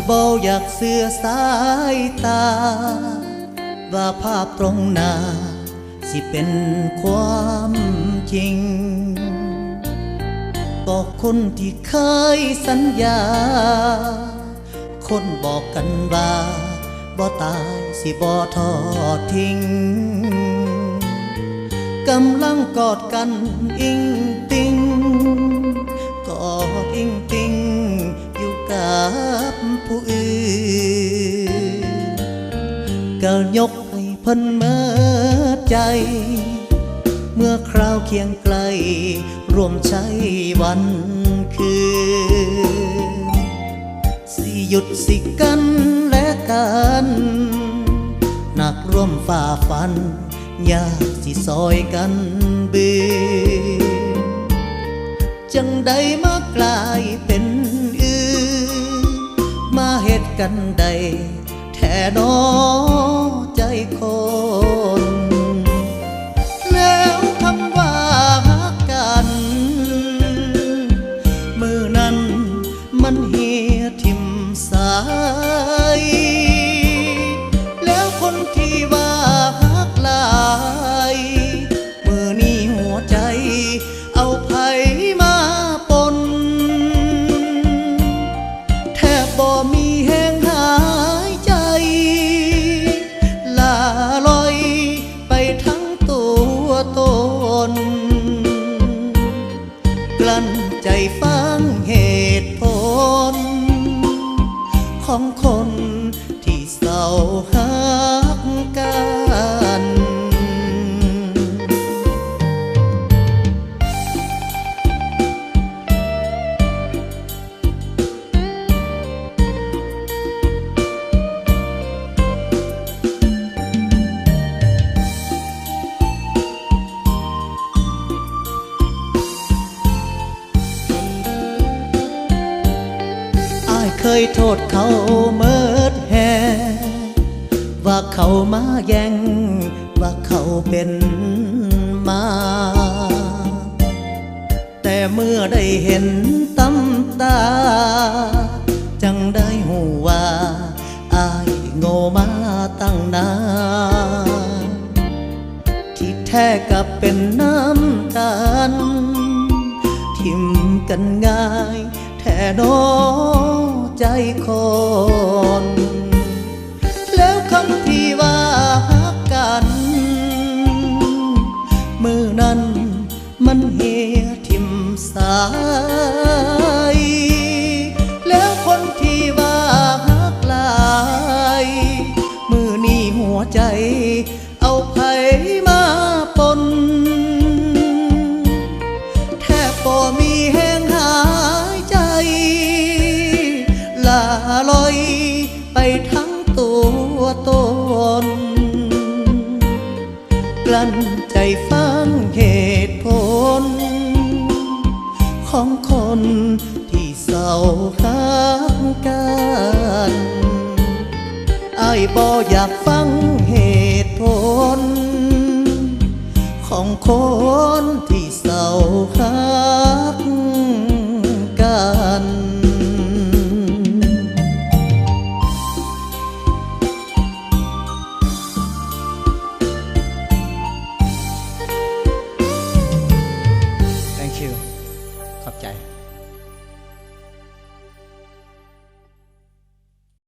บ่อยากเสือสายตาว่าภาพตรงหน้าสิเป็นความจริงบอกคนที่เคยสัญญาคนบอกกันว่าบ่ตายสิบ่ทอดทิ้งกำลังกอดกันอิงติงกอดอิงติงอยู่กับผู้อื่นก็ยกให้เพิ่นเมื่อใจเมื่อคราวเคียงไกลร่วมใช้วันคืนสิหยุดสิกันและกันหนักร่วมฝ่าฟันยากสิซอยกันบืนจังใดมากลายเป็นอื่นมาเหตุกันใดแท้นอใจคนแล้วคำว่าฮักกันมือนั้นมันเหียทิ่มสายแล้วคนที่ว่าฮักหลายมือนี้หัวใจเอาไผมาปนแทบบ่มีแห้งหายใจลาลอยไปทั้งตัวตนกลั้นใจฟังเหตุผลของคนที่เศร้าฮักกันเคยโทษเขาเมิดแห่ว่าเขามาแย่งว่าเขาเป็นมาแต่เมื่อได้เห็นตำตาจังได้หูว่าอายโง่มาตั้งนานที่แท้กับเป็นน้ำกันทิ่มกันง่ายแท้น้อใจคนแล้วคำที่ว่าฮักกันมือนั้นมันเหียทิ่มสายแล้วคนที่ว่าฮักหลายมือนี้หัวใจเอาไผมาปนแทบบ่มีแห้งหายใจลาลอยไปทั้งตัวตนกลั้นใจฟังเหตุผลของคนที่เศร้าฮักกันอ้ายบ่อยากฟังเหตุผลของคนที่เศร้าฮักกัน Thank you ขอบใจ